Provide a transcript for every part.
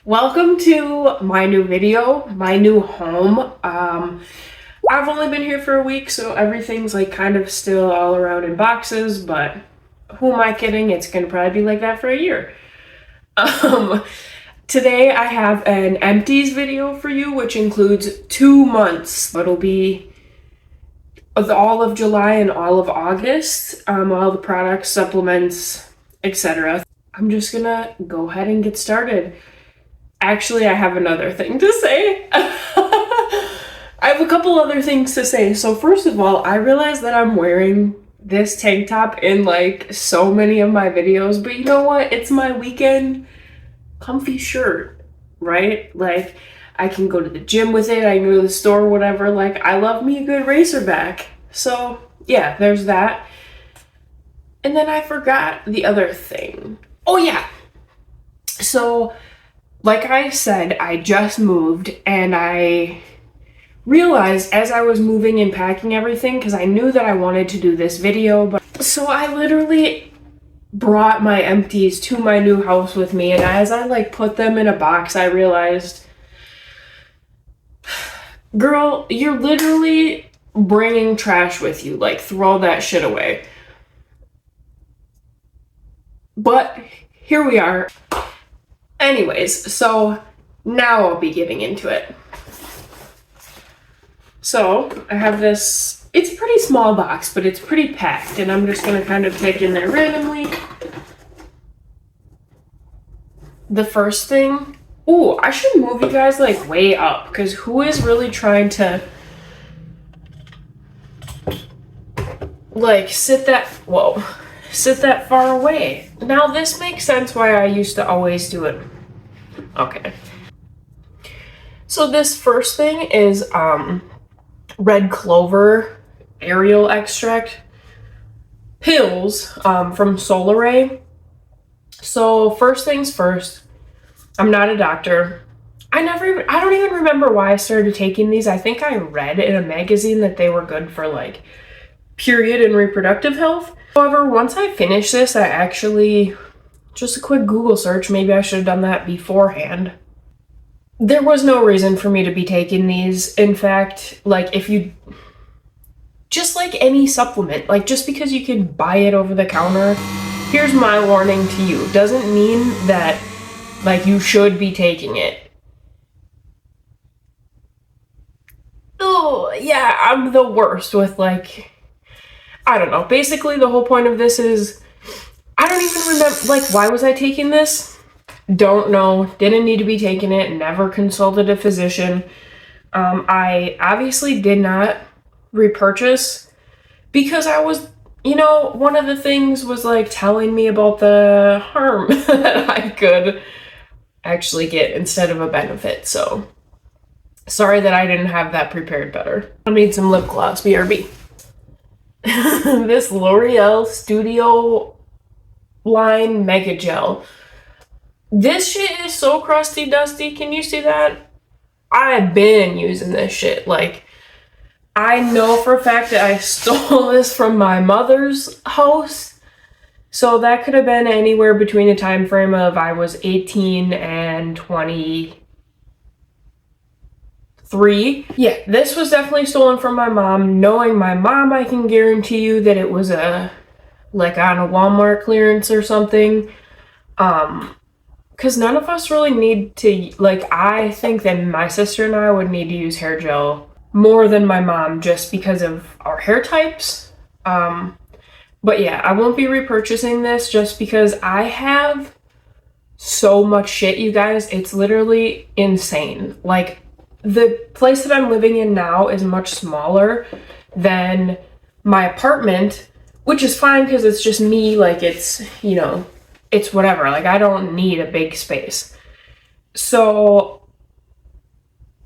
Welcome to my new video, my new home. I've only been here for a week, so everything's like kind of still all around in boxes, but who am I kidding? It's gonna probably be like that for a year. Um, Today I have an empties video for you, which includes 2 months. It'll be all of July and all of August, all the products, supplements, etc. I'm just gonna go ahead and get started. Actually, I have another thing to say. I have a couple other things to say. So first of all, I realize that I'm wearing this tank top in like so many of my videos, but you know what? It's my weekend comfy shirt, right? Like I can go to the gym with it, I can go to the store, whatever. Like I love me a good racerback. So yeah, there's that. And then I forgot the other thing. Oh yeah. So like I said, I just moved and I realized as I was moving and packing everything, because I knew that I wanted to do this video, but so I literally brought my empties to my new house with me, and as I like put them in a box, I realized, girl, you're literally bringing trash with you. Like, throw that shit away. But here we are. Anyways, so now I'll be getting into it. So I have this, it's a pretty small box, but it's pretty packed, and I'm just gonna kind of take in there randomly. The first thing, ooh, I should move you guys like way up, because who is really trying to like sit that far away? Now this makes sense why I used to always do it. Okay. So this first thing is red clover aerial extract pills from Solaray. So first things first, I'm not a doctor. I don't even remember why I started taking these. I think I read in a magazine that they were good for like period and reproductive health. However, once I finished this, I actually, just a quick Google search, maybe I should have done that beforehand. There was no reason for me to be taking these. In fact, like if you, just like any supplement, like just because you can buy it over the counter, here's my warning to you, doesn't mean that like you should be taking it. Oh, yeah, I'm the worst with like, I don't know. Basically, the whole point of this is, I don't even remember, like, why was I taking this? Don't know. Didn't need to be taking it. Never consulted a physician. I obviously did not repurchase because I was, one of the things was like telling me about the harm that I could actually get instead of a benefit. So sorry that I didn't have that prepared better. I need some lip gloss, BRB. This L'Oreal Studio Line Mega Gel. This shit is so crusty dusty. Can you see that? I've been using this shit. Like, I know for a fact that I stole this from my mother's house. So that could have been anywhere between the time frame of I was 18 and 23. Yeah, this was definitely stolen from my mom. Knowing my mom, I can guarantee you that it was like on a Walmart clearance or something. Because none of us really need to, like, I think that my sister and I would need to use hair gel more than my mom just because of our hair types. But yeah, I won't be repurchasing this just because I have so much shit, you guys. It's literally insane. Like, the place that I'm living in now is much smaller than my apartment, which is fine because it's just me. Like, it's, it's whatever. Like, I don't need a big space. So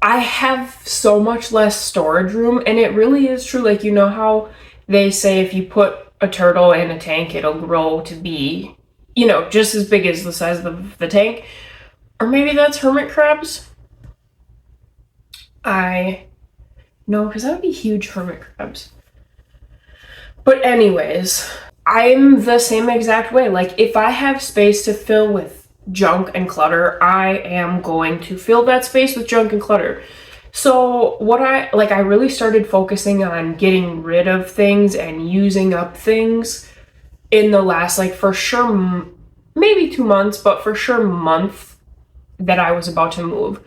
I have so much less storage room, and it really is true. Like, you know how they say if you put a turtle in a tank, it'll grow to be, just as big as the size of the tank? Or maybe that's hermit crabs? No, because that would be huge hermit crabs. But anyways, I'm the same exact way. Like, if I have space to fill with junk and clutter, I am going to fill that space with junk and clutter. So what I really started focusing on getting rid of things and using up things in the last, like, for sure, maybe 2 months, but for sure month that I was about to move.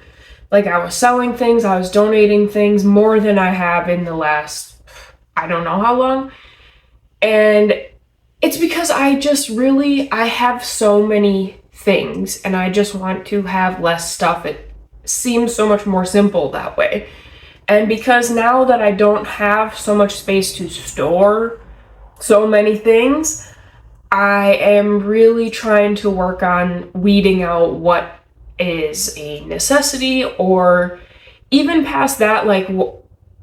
Like, I was selling things, I was donating things more than I have in the last, I don't know how long. And it's because I have so many things and I just want to have less stuff. It seems so much more simple that way. And because now that I don't have so much space to store so many things, I am really trying to work on weeding out what is a necessity, or even past that, like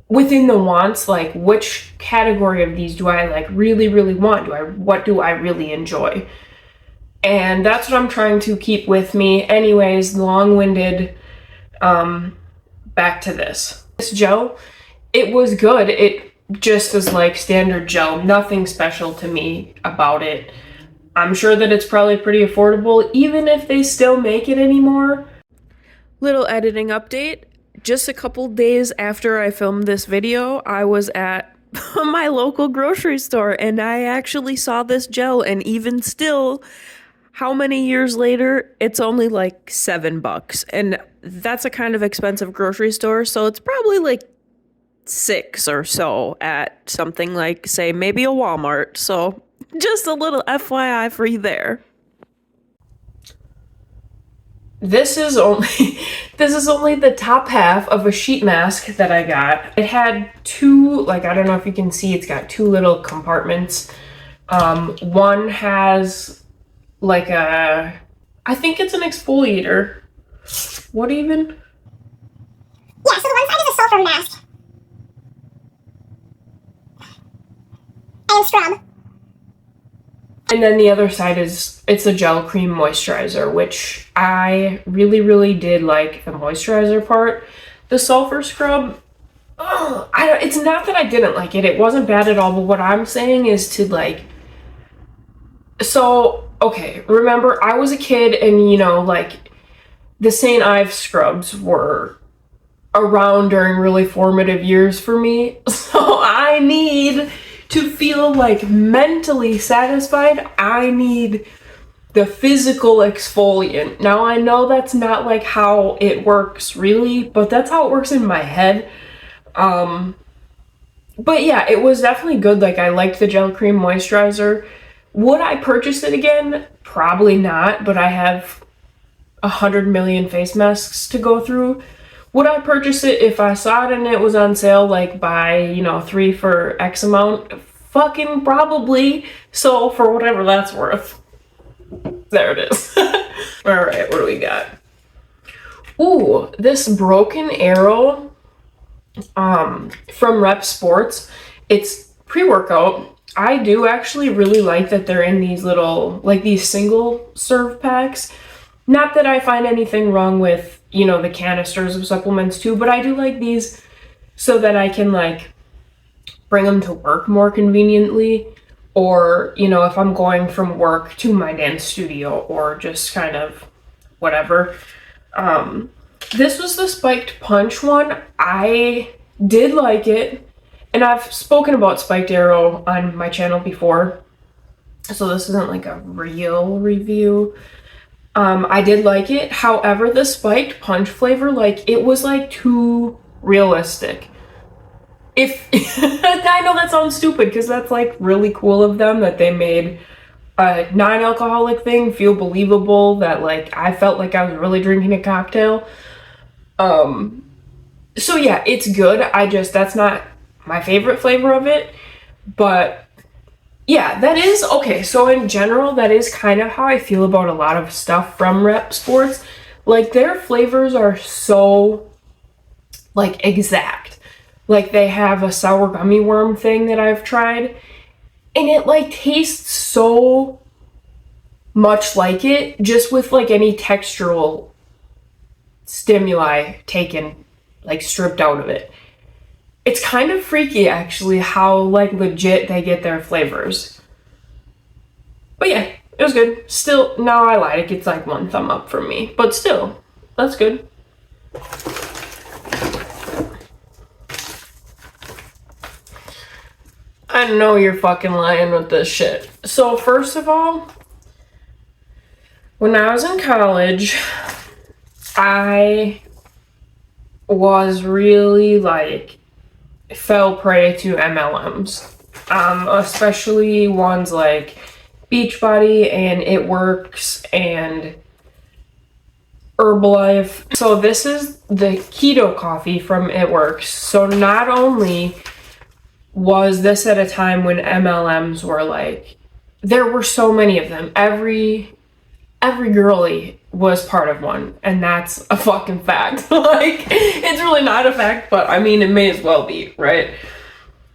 within the wants, like which category of these do I like really, really want? What do I really enjoy? And that's what I'm trying to keep with me. Anyways, long-winded, back to this. This gel, it was good. It just is like standard gel, nothing special to me about it. I'm sure that it's probably pretty affordable, even if they still make it anymore. Little editing update. Just a couple days after I filmed this video, I was at my local grocery store and I actually saw this gel, and even still, how many years later, it's only like $7. And that's a kind of expensive grocery store, so it's probably like 6 or so at something like, say, maybe a Walmart. So just a little FYI for you there. This is only the top half of a sheet mask that I got. It had two, like, I don't know if you can see, it's got two little compartments. One has like I think it's an exfoliator. What even? Yeah, so the one side is a sulfur mask and scrub. And then the other side it's a gel cream moisturizer, which I really, really did like the moisturizer part. The sulfur scrub, it's not that I didn't like it. It wasn't bad at all, but what I'm saying is to like, so, okay, remember I was a kid and, you know, like the St. Ives scrubs were around during really formative years for me. So I need to feel like mentally satisfied, I need the physical exfoliant. Now I know that's not like how it works really, but that's how it works in my head. But yeah, it was definitely good. Like, I liked the gel cream moisturizer. Would I purchase it again? Probably not, but I have 100 million face masks to go through. Would I purchase it if I saw it and it was on sale, like buy, you know, 3 for X amount? Fucking probably. So for whatever that's worth. There it is. All right, what do we got? Ooh, this Broken Arrow from Rep Sports. It's pre-workout. I do actually really like that they're in these little, like these single serve packs. Not that I find anything wrong with, you know, the canisters of supplements too, but I do like these so that I can like bring them to work more conveniently, or, you know, if I'm going from work to my dance studio, or just kind of whatever. This was the Spiked Punch one. I did like it, and I've spoken about Spiked Arrow on my channel before, so this isn't like a real review. I did like it. However, the Spiked Punch flavor, like, it was like too realistic. If I know that sounds stupid, because that's like really cool of them that they made a non-alcoholic thing feel believable, that like I felt like I was really drinking a cocktail. So yeah, it's good. That's not my favorite flavor of it, but yeah, that is okay. So in general, that is kind of how I feel about a lot of stuff from Rep Sports. Like, their flavors are so like exact. Like, they have a sour gummy worm thing that I've tried, and it like tastes so much like it, just with like any textural stimuli taken, like stripped out of it. It's kind of freaky actually how like legit they get their flavors. But yeah, It was good. Still, no, I lied. It gets like 1 thumb up from me. But still, that's good. I know you're fucking lying with this shit. So first of all, when I was in college, I was really like fell prey to MLMs. Especially ones like Beachbody and It Works and Herbalife. So this is the keto coffee from It Works. So not only was this at a time when MLMs were like, there were so many of them. Every girly was part of one, and that's a fucking fact. Like, it's really not a fact, but I mean, it may as well be, right?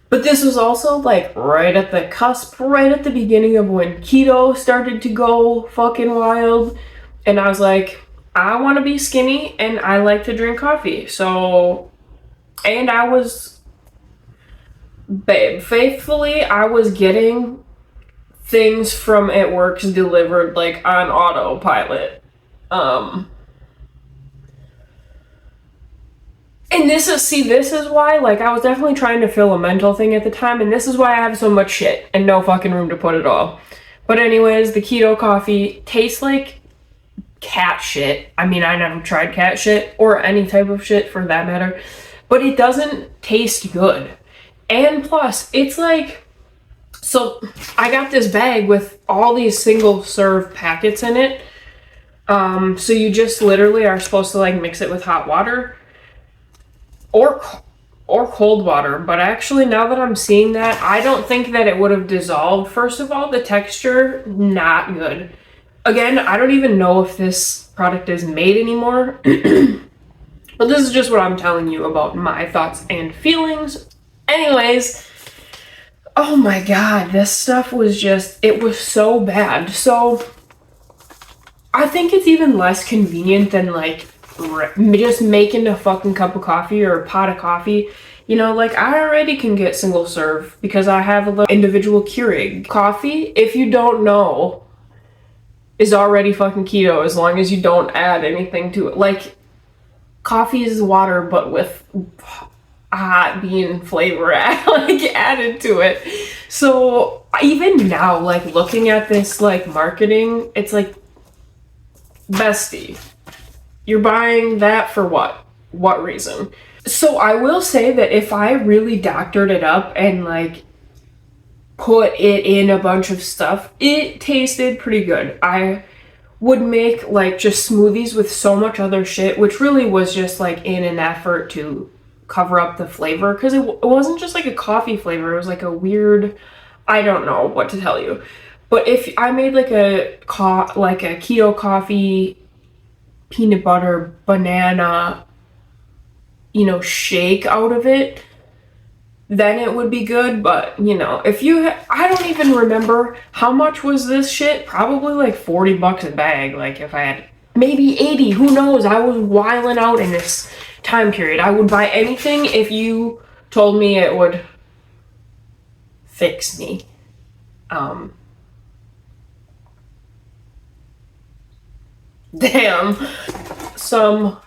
But this was also like right at the cusp, right at the beginning of when keto started to go fucking wild. And I was like, I want to be skinny and I like to drink coffee. So, and I was, babe, faithfully, I was getting things from It Works delivered like on autopilot. And this is why, like, I was definitely trying to fill a mental thing at the time, and this is why I have so much shit and no fucking room to put it all. But anyways, the keto coffee tastes like cat shit. I mean, I never tried cat shit, or any type of shit for that matter, but it doesn't taste good. And plus, it's like, so I got this bag with all these single serve packets in it. So you just literally are supposed to like mix it with hot water or cold water. But actually, now that I'm seeing that, I don't think that it would have dissolved. First of all, the texture, not good. Again, I don't even know if this product is made anymore. But this is just what I'm telling you about my thoughts and feelings. Anyways, oh my god, this stuff was just, it was so bad. So I think it's even less convenient than like just making a fucking cup of coffee or a pot of coffee. You know, like I already can get single serve because I have a little individual Keurig. Coffee, if you don't know, is already fucking keto as long as you don't add anything to it. Like, coffee is water but with hot bean flavor added to it. So even now, like looking at this like marketing, it's like, bestie, you're buying that for what reason? So I will say that if I really doctored it up and like put it in a bunch of stuff, it tasted pretty good. I would make like just smoothies with so much other shit, which really was just like in an effort to cover up the flavor, because it wasn't just like a coffee flavor, it was like a weird, I don't know what to tell you. But if I made like a keto coffee peanut butter banana, shake out of it, then it would be good. But if you I don't even remember how much was this shit, probably like $40 a bag. Like if I had maybe 80, who knows? I was wilding out in this time period. I would buy anything if you told me it would fix me. Damn. Some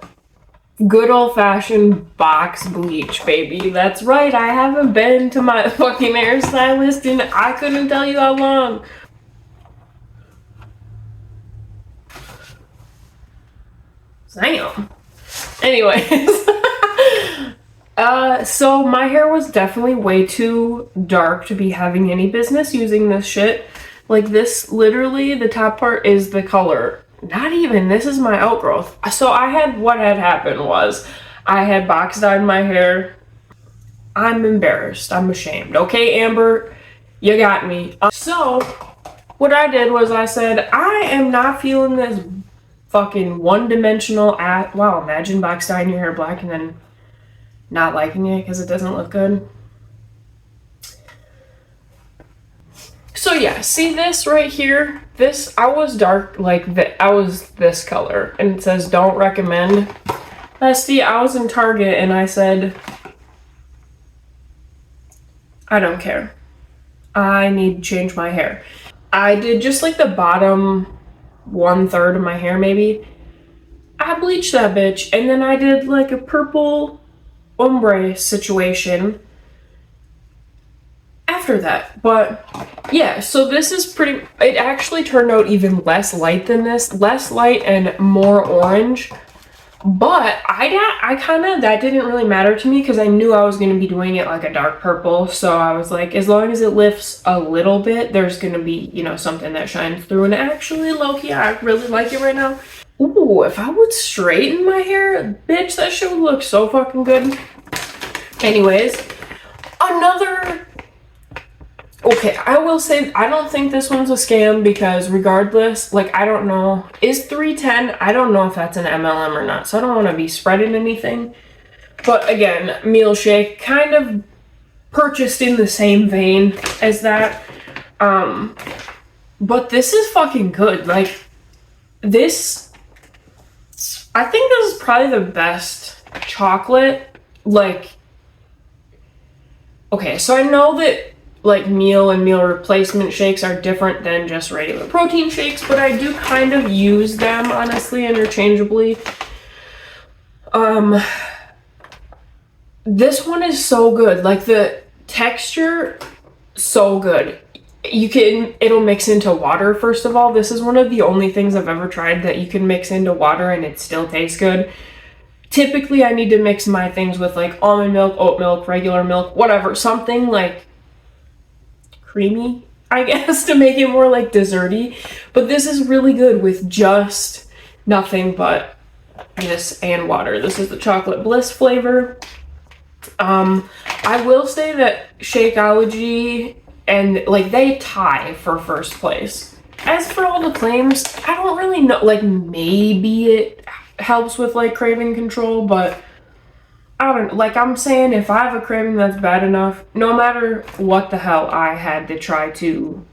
good old-fashioned box bleach, baby. That's right, I haven't been to my fucking hairstylist and I couldn't tell you how long. Damn. Anyways. So my hair was definitely way too dark to be having any business using this shit. Like this, literally, the top part is the color. Not even, this is my outgrowth. So what had happened was, I had box dyed my hair. I'm embarrassed, I'm ashamed. Okay, Amber, you got me. So, what I did was I said, I am not feeling this fucking one-dimensional wow, imagine box dyeing your hair black and then not liking it because it doesn't look good. So yeah, see this right here? This, I was dark like that. I was this color, and it says don't recommend. Bestie, I was in Target and I said, I don't care. I need to change my hair. I did just like the bottom 1/3 of my hair maybe. I bleached that bitch, and then I did like a purple ombre situation after that. But yeah, so this is pretty, it actually turned out even less light than this, less light and more orange. But I kind of, that didn't really matter to me because I knew I was going to be doing it like a dark purple. So I was like, as long as it lifts a little bit, there's going to be, you know, something that shines through. And actually, low-key, I really like it right now. Ooh, if I would straighten my hair, bitch, that shit would look so fucking good. Anyways, another... Okay, I will say, I don't think this one's a scam because regardless, like, I don't know, is 310, I don't know if that's an MLM or not, so I don't want to be spreading anything. But again, Meal Shake, kind of purchased in the same vein as that. But this is fucking good. Like, this, I think this is probably the best chocolate. Like, okay, so I know that like meal and meal replacement shakes are different than just regular protein shakes, but I do kind of use them honestly interchangeably. This one is so good. Like the texture, so good. It'll mix into water. First of all, this is one of the only things I've ever tried that you can mix into water and it still tastes good. Typically I need to mix my things with like almond milk, oat milk, regular milk, whatever, something like creamy, I guess, to make it more like desserty. But this is really good with just nothing but this and water. This is the chocolate bliss flavor. I will say that Shakeology and like they tie for first place. As for all the claims, I don't really know, like maybe it helps with like craving control, but I don't, like I'm saying, if I have a craving that's bad enough, no matter what the hell I had to try to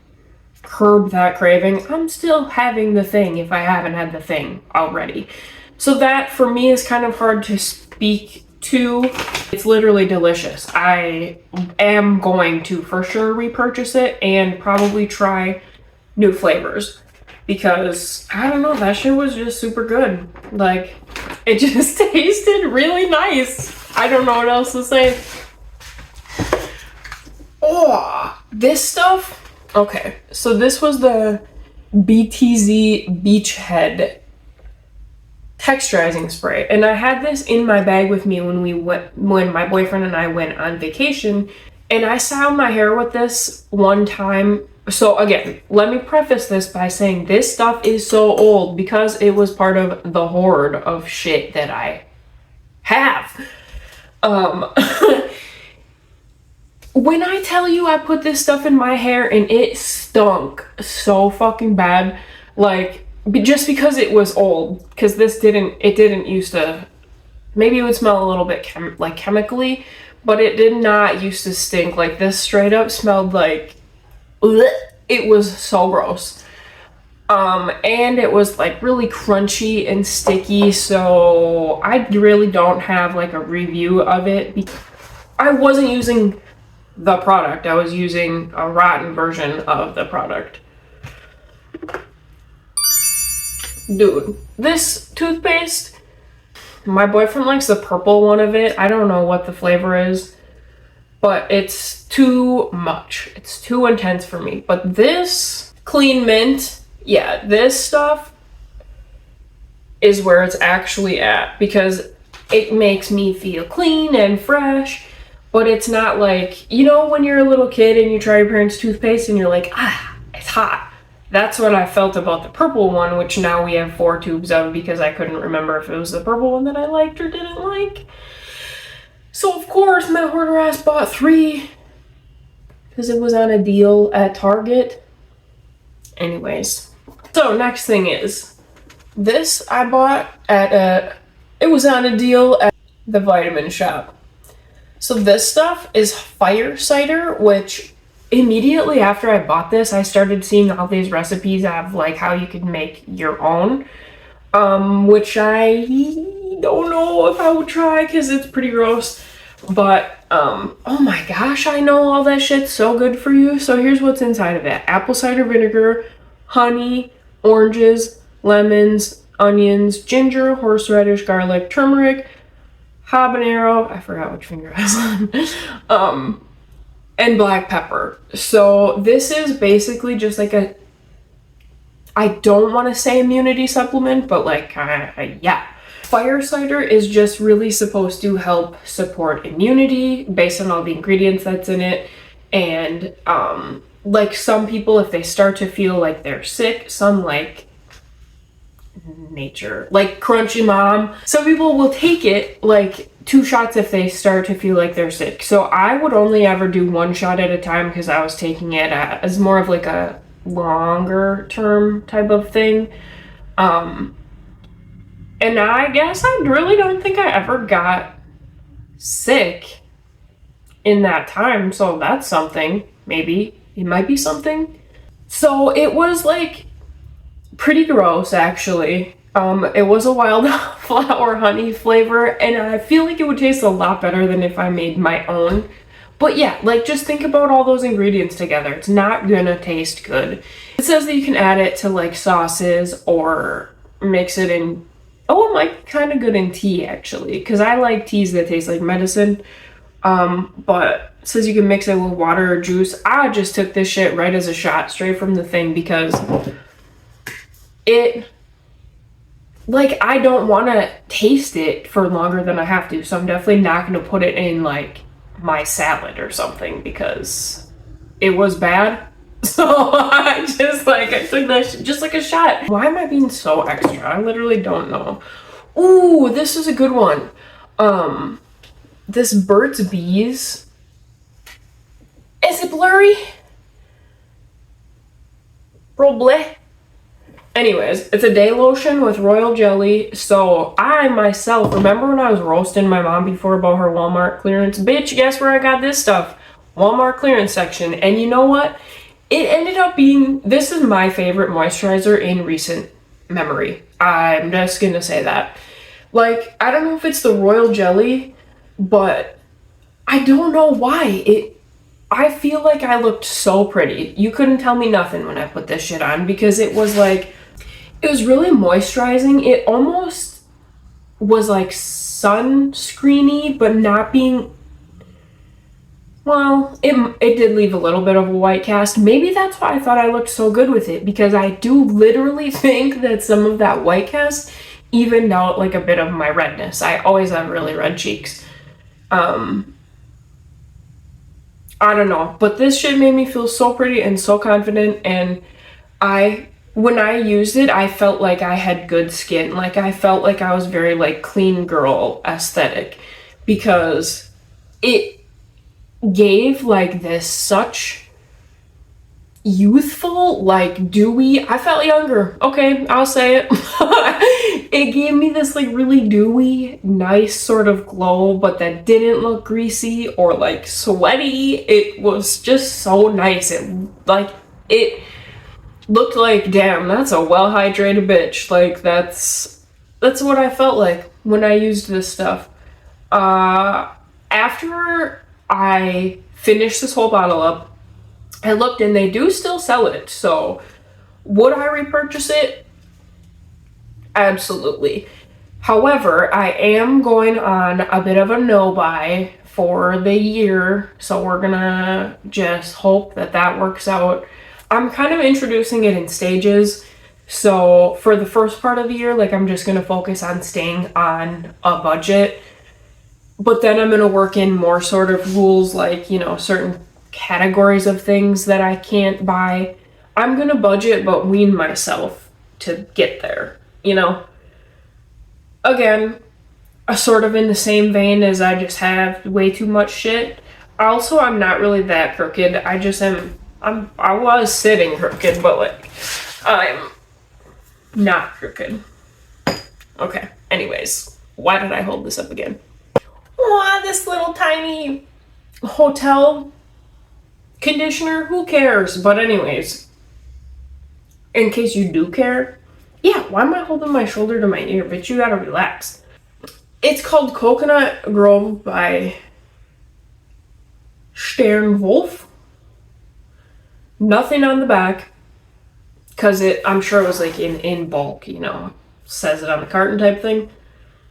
curb that craving, I'm still having the thing if I haven't had the thing already. So that for me is kind of hard to speak to. It's literally delicious. I am going to for sure repurchase it and probably try new flavors because I don't know, that shit was just super good. Like, it just tasted really nice. I don't know what else to say. Oh, this stuff. Okay, so this was the BTZ Beachhead texturizing spray, and I had this in my bag with me when my boyfriend and I went on vacation, and I styled my hair with this one time. So again, let me preface this by saying this stuff is so old because it was part of the hoard of shit that I have. When I tell you I put this stuff in my hair and it stunk so fucking bad, like, just because it was old, because it didn't used to, maybe it would smell a little bit chemically, but it did not used to stink. Like, this straight up smelled like, bleh. It was so gross. And it was like really crunchy and sticky, so I really don't have like a review of it. I wasn't using the product, I was using a rotten version of the product. Dude, this toothpaste, my boyfriend likes the purple one of it. I don't know what the flavor is, but it's too much. It's too intense for me. But this clean mint, yeah, this stuff is where it's actually at because it makes me feel clean and fresh, but it's not like, you know, when you're a little kid and you try your parents' toothpaste and you're like, ah, it's hot. That's what I felt about the purple one, which now we have 4 tubes of because I couldn't remember if it was the purple one that I liked or didn't like. So of course, my hoarder ass bought 3 because it was on a deal at Target. Anyways, so next thing is this I bought at it was on a deal at the vitamin shop. So this stuff is fire cider, which immediately after I bought this, I started seeing all these recipes of like how you could make your own, which I don't know if I would try because it's pretty gross. But, oh my gosh, I know all that shit's so good for you. So here's what's inside of it. Apple cider vinegar, honey, oranges, lemons, onions, ginger, horseradish, garlic, turmeric, habanero, I forgot which finger I was on, and black pepper. So this is basically just like a, I don't want to say immunity supplement, but like, yeah. Fire cider is just really supposed to help support immunity based on all the ingredients that's in it. And like some people, if they start to feel like they're sick, some like nature, like Crunchy Mom, some people will take it like 2 shots if they start to feel like they're sick. So I would only ever do 1 shot at a time because I was taking it as more of like a longer term type of thing. And I guess I really don't think I ever got sick in that time. So that's something. Maybe it might be something. So it was like pretty gross, actually. It was a wildflower honey flavor, and I feel like it would taste a lot better than if I made my own. But yeah, like just think about all those ingredients together. It's not gonna taste good. It says that you can add it to like sauces or mix it in. Oh, it might be kind of good in tea actually, because I like teas that taste like medicine. But it says you can mix it with water or juice. I just took this shit right as a shot straight from the thing because it, like, I don't want to taste it for longer than I have to. So I'm definitely not going to put it in like my salad or something because it was bad. So I took that just like a shot. Why am I being so extra? I literally don't know. Ooh, this is a good one. This Burt's Bees. Is it blurry? Probably. Anyways, it's a day lotion with royal jelly. So I myself, remember when I was roasting my mom before about her Walmart clearance? Bitch, guess where I got this stuff? Walmart clearance section. And you know what? It ended up being, this is my favorite moisturizer in recent memory. I'm just gonna say that. Like, I don't know if it's the royal jelly, but I don't know why. I feel like I looked so pretty. You couldn't tell me nothing when I put this shit on because it was like, it was really moisturizing. It almost was like sunscreeny, but not being, well, it did leave a little bit of a white cast. Maybe that's why I thought I looked so good with it, because I do literally think that some of that white cast evened out like a bit of my redness. I always have really red cheeks. I don't know, but this shit made me feel so pretty and so confident, and when I used it, I felt like I had good skin. Like I felt like I was very like clean girl aesthetic because it gave like this such youthful, like dewy, I felt younger. Okay, I'll say it. It gave me this like really dewy, nice sort of glow, but that didn't look greasy or like sweaty. It was just so nice. It looked like, damn, that's a well-hydrated bitch. Like that's what I felt like when I used this stuff. After I finished this whole bottle up, I looked and they do still sell it. So would I repurchase it? Absolutely. However, I am going on a bit of a no-buy for the year. So we're gonna just hope that that works out. I'm kind of introducing it in stages. So for the first part of the year, like I'm just gonna focus on staying on a budget. But then I'm gonna work in more sort of rules, like, you know, certain categories of things that I can't buy. I'm gonna budget but wean myself to get there, you know? Again, sort of in the same vein as I just have way too much shit. Also, I'm not really that crooked. I just am, I was sitting crooked, but like, I'm not crooked. Okay, anyways, why did I hold this up again? Wow, this little tiny hotel conditioner, who cares? But anyways, in case you do care, yeah, why am I holding my shoulder to my ear? Bitch, you gotta relax. It's called Coconut Grove by Sternwolf. Nothing on the back, because I'm sure it was like in bulk, says it on the carton type thing.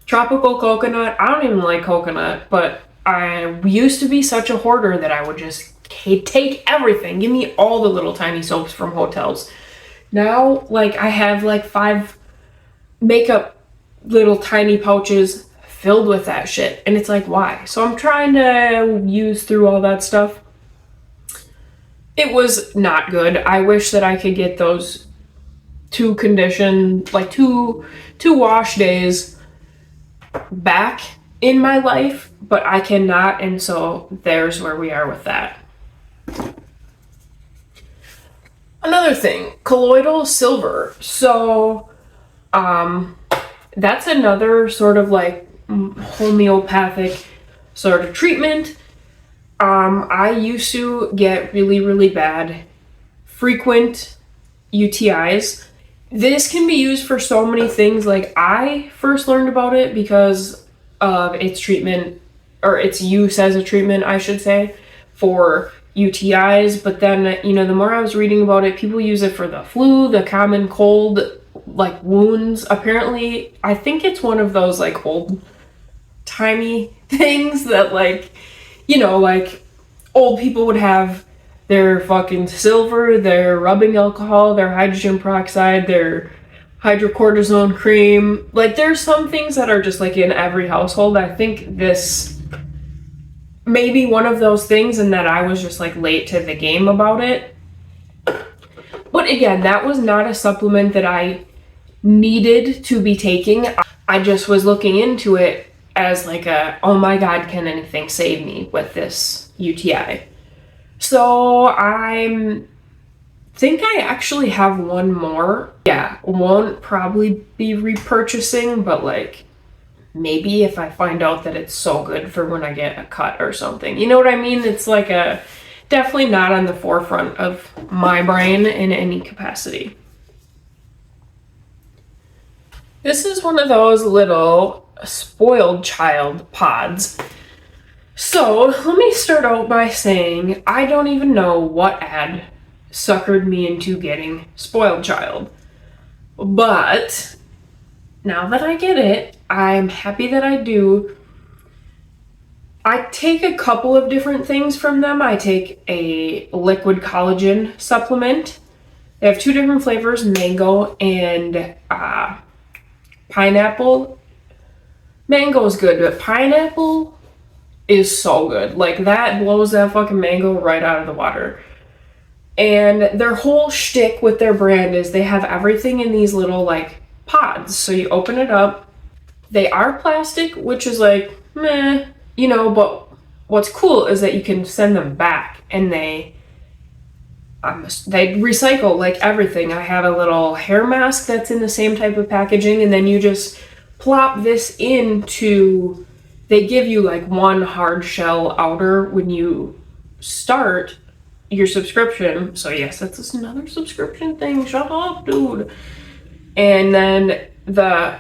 Tropical coconut. I don't even like coconut, but I used to be such a hoarder that I would just take everything. Give me all the little tiny soaps from hotels. Now, like, I have like 5 makeup little tiny pouches filled with that shit. And it's like, why? So I'm trying to use through all that stuff. It was not good. I wish that I could get those 2 wash days back in my life, but I cannot, and so there's where we are with that. Another thing, colloidal silver. So, that's another sort of like homeopathic sort of treatment. I used to get really, really bad, frequent UTIs. This can be used for so many things. Like, I first learned about it because of its treatment, or its use as a treatment, I should say, for UTIs. But then, the more I was reading about it, people use it for the flu, the common cold, like wounds. Apparently, I think it's one of those like old timey things that like old people would have their fucking silver, their rubbing alcohol, their hydrogen peroxide, their hydrocortisone cream. Like, there's some things that are just like in every household. I think this may be one of those things, and that I was just like late to the game about it. But again, that was not a supplement that I needed to be taking. I just was looking into it as like oh my God, can anything save me with this UTI? So I think I actually have one more. Yeah, won't probably be repurchasing, but like maybe if I find out that it's so good for when I get a cut or something. You know what I mean? It's like definitely not on the forefront of my brain in any capacity. This is one of those little spoiled child pods. So let me start out by saying I don't even know what ad suckered me into getting spoiled child. But now that I get it, I'm happy that I do. I take a couple of different things from them. I take a liquid collagen supplement. They have 2 different flavors, mango and pineapple. Mango is good, but pineapple is so good. Like, that blows that fucking mango right out of the water. And their whole shtick with their brand is they have everything in these little like pods. So you open it up. They are plastic, which is like meh, but what's cool is that you can send them back, and they recycle like everything. I have a little hair mask that's in the same type of packaging, and then you just plop this into, they give you like one hard shell outer when you start your subscription. So yes, that's another subscription thing. Shut up, dude. And then the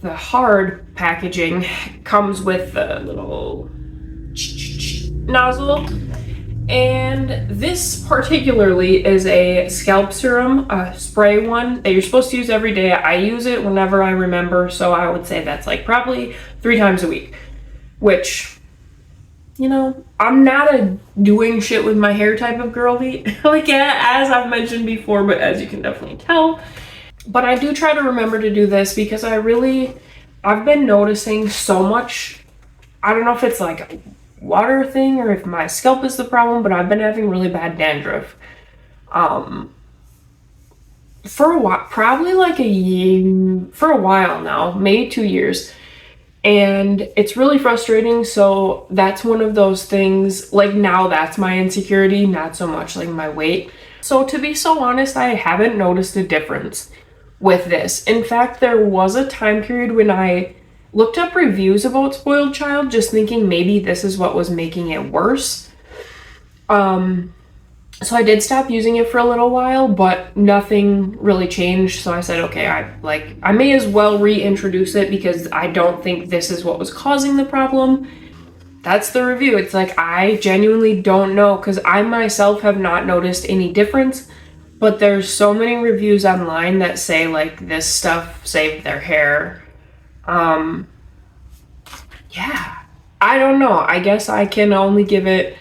hard packaging comes with the little nozzle. And this particularly is a scalp serum, a spray one that you're supposed to use every day. I use it whenever I remember, so I would say that's like probably 3 times a week, which, I'm not a doing shit with my hair type of girly, like, as I've mentioned before, but as you can definitely tell. But I do try to remember to do this because I've been noticing so much. I don't know if it's like a water thing or if my scalp is the problem, but I've been having really bad dandruff. For a while, probably like for a while now, maybe 2 years. And it's really frustrating. So that's one of those things, like, now that's my insecurity, not so much like my weight. So to be so honest, I haven't noticed a difference with this. In fact, there was a time period when I looked up reviews about spoiled child, just thinking maybe this is what was making it worse. So I did stop using it for a little while, but nothing really changed. So I said, okay, I may as well reintroduce it because I don't think this is what was causing the problem. that's the review. It's like, I genuinely don't know, because I myself have not noticed any difference, but there's so many reviews online that say like this stuff saved their hair. Yeah, I don't know. I guess I can only give it,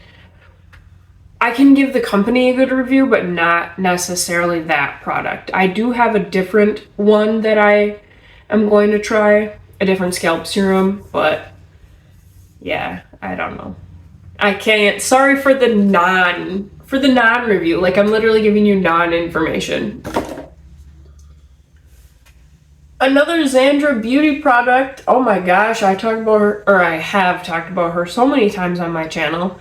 I can give the company a good review, but not necessarily that product. I do have a different one that I am going to try, a different scalp serum, but yeah, I don't know. I can't. Sorry for the non review. Like, I'm literally giving you non-information. Another Xandra beauty product. Oh my gosh, I talked about her, or I have talked about her so many times on my channel.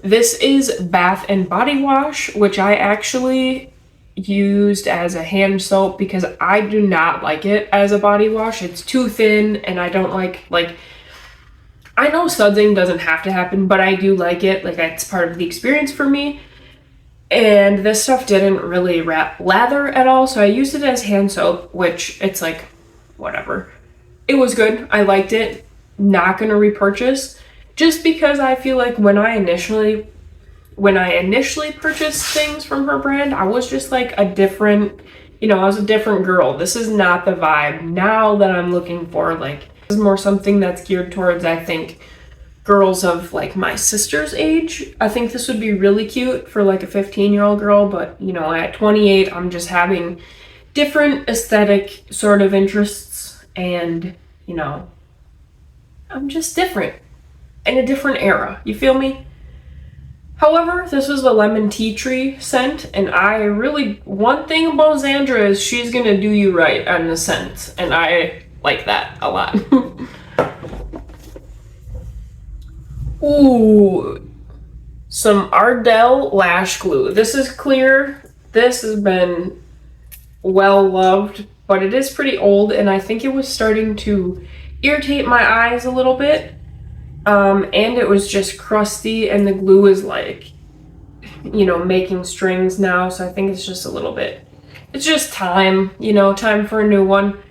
This is Bath and Body Wash, which I actually used as a hand soap because I do not like it as a body wash. It's too thin, and I don't like, I know sudsing doesn't have to happen, but I do like it. Like, it's part of the experience for me. And this stuff didn't really lather at all, so I used it as hand soap, which it's like, whatever. It was good. I liked it. Not gonna repurchase, just because I feel like when I initially purchased things from her brand, I was just like a different, I was a different girl. This is not the vibe now that I'm looking for. Like, this is more something that's geared towards, I think, girls of like my sister's age. I think this would be really cute for like a 15-year-old girl, but at 28, I'm just having different aesthetic sort of interests, and I'm just different in a different era. You feel me? However, this was the lemon tea tree scent, and one thing about Xandra is she's gonna do you right on the scent, and I like that a lot. Ooh, some Ardell lash glue. This is clear. This has been well loved, but it is pretty old, and I think it was starting to irritate my eyes a little bit. And it was just crusty, and the glue is like, making strings now, so I think it's just a little bit, it's just time, time for a new one.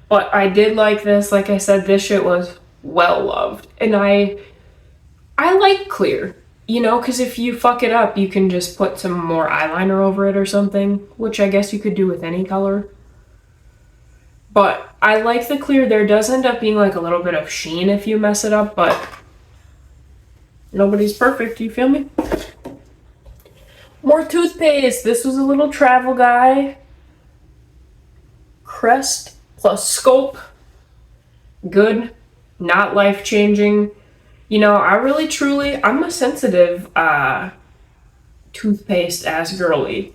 But I did like this. Like I said, this shit was well loved, and I like clear, because if you fuck it up, you can just put some more eyeliner over it or something, which I guess you could do with any color. But I like the clear. There does end up being like a little bit of sheen if you mess it up, but nobody's perfect, you feel me? More toothpaste. This was a little travel guy. Crest plus Scope. Good. Not life-changing. I really truly, I'm a sensitive toothpaste ass girly.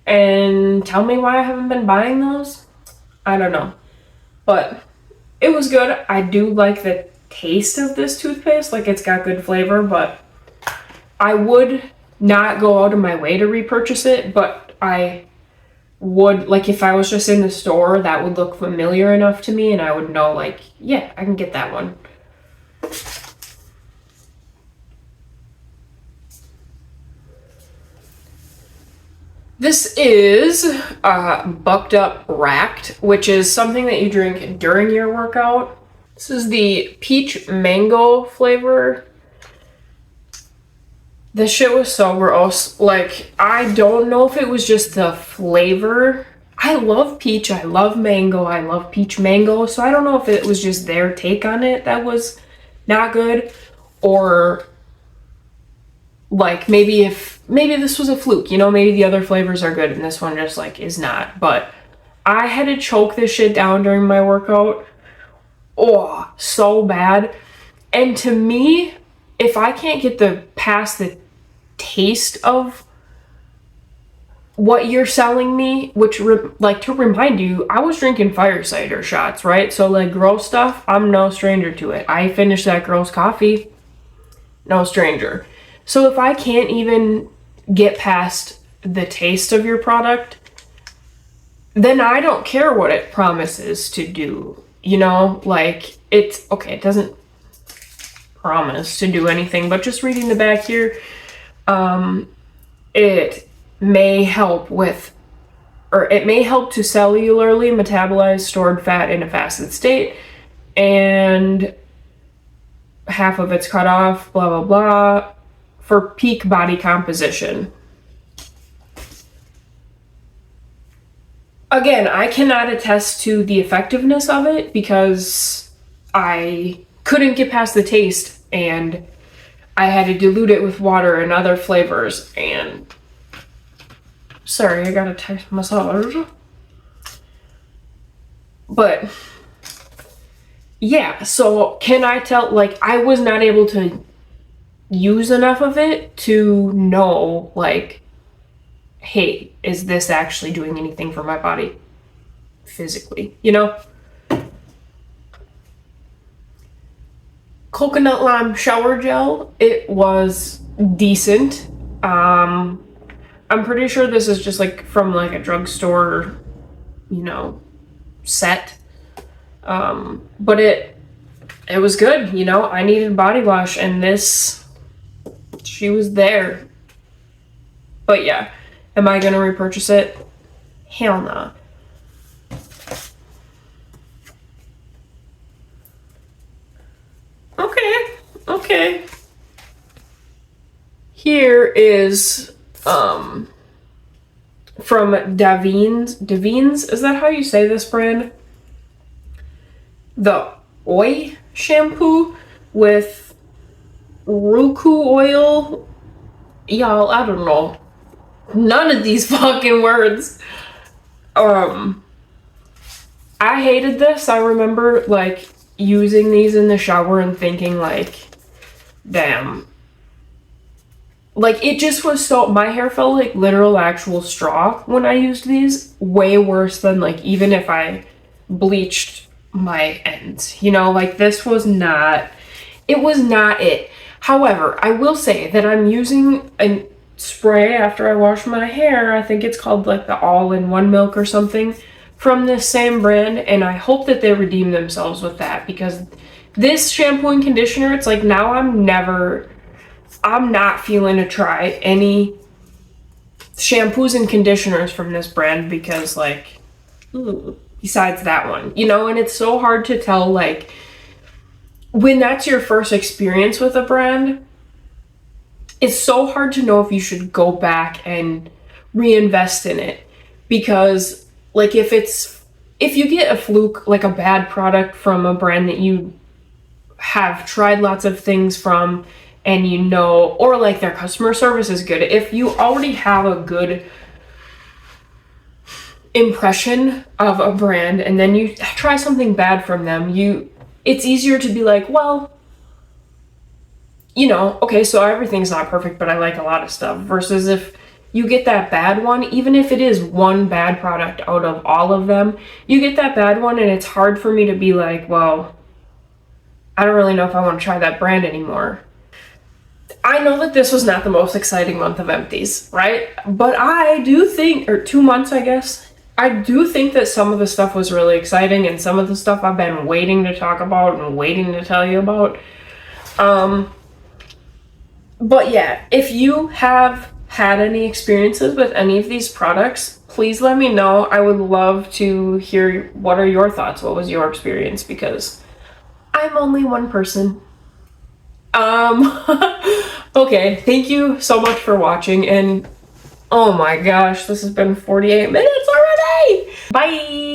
And tell me why I haven't been buying those? I don't know. But it was good. I do like the taste of this toothpaste. Like, it's got good flavor, but I would not go out of my way to repurchase it, but I would, like, if I was just in the store, that would look familiar enough to me, and I would know, like, yeah, I can get that one. This is Bucked Up Racked, which is something that you drink during your workout. This is the peach mango flavor. This shit was so gross. Like, I don't know if it was just the flavor. I love peach, I love mango, I love peach mango, so I don't know if it was just their take on it that was not good, or like maybe this was a fluke, maybe the other flavors are good and this one just like is not. But I had to choke this shit down during my workout. Oh, so bad. And to me, if I can't get past the taste of what you're selling me, which like, to remind you, I was drinking fire cider shots, right? So like gross stuff, I'm no stranger to it. I finished that gross coffee, no stranger. So if I can't even get past the taste of your product, then I don't care what it promises to do. Like, it's okay, it doesn't promise to do anything, but just reading the back here, it may help to cellularly metabolize stored fat in a fasted state, and half of it's cut off, blah, blah, blah, for peak body composition. Again, I cannot attest to the effectiveness of it because I couldn't get past the taste, and I had to dilute it with water and other flavors, and sorry, I got a Thai massage. But yeah, so can I tell, like, I was not able to use enough of it to know, like, hey, is this actually doing anything for my body physically, you know? Coconut lime shower gel, it was decent. I'm pretty sure this is just like from like a drugstore, you know, set. But it was good, you know. I needed body wash, and this, she was there. But yeah, am I gonna repurchase it? Hell nah. Okay. Here is from Davines, is that how you say this brand? The Oi shampoo with Roku oil. Y'all, I don't know. None of these fucking words. I hated this. I remember like using these in the shower and thinking like, damn. Like, it just was so, my hair felt like literal actual straw when I used these. Way worse than like even if I bleached my ends, you know, like this was not, it was not it. However, I will say that I'm using a spray after I wash my hair. I think it's called like the all-in-one milk or something from this same brand, and I hope that they redeem themselves with that, because this shampoo and conditioner, it's like now I'm not feeling to try any shampoos and conditioners from this brand because like, besides that one, you know. And it's so hard to tell, like, when that's your first experience with a brand, it's so hard to know if you should go back and reinvest in it, because like if you get a fluke, like a bad product from a brand that you have tried lots of things from, and you know, or like their customer service is good, if you already have a good impression of a brand and then you try something bad from them, it's easier to be like, well, you know, okay, so everything's not perfect, but I like a lot of stuff, versus if you get that bad one, even if it is one bad product out of all of them, you get that bad one and it's hard for me to be like, well, I don't really know if I want to try that brand anymore. I know that this was not the most exciting month of Empties, right? But I do think, or 2 months, I guess, I do think that some of the stuff was really exciting, and some of the stuff I've been waiting to talk about and waiting to tell you about. But yeah, if you have had any experiences with any of these products, please let me know. I would love to hear what are your thoughts, what was your experience, because I'm only one person. Okay, thank you so much for watching, and oh my gosh, this has been 48 minutes already! Bye!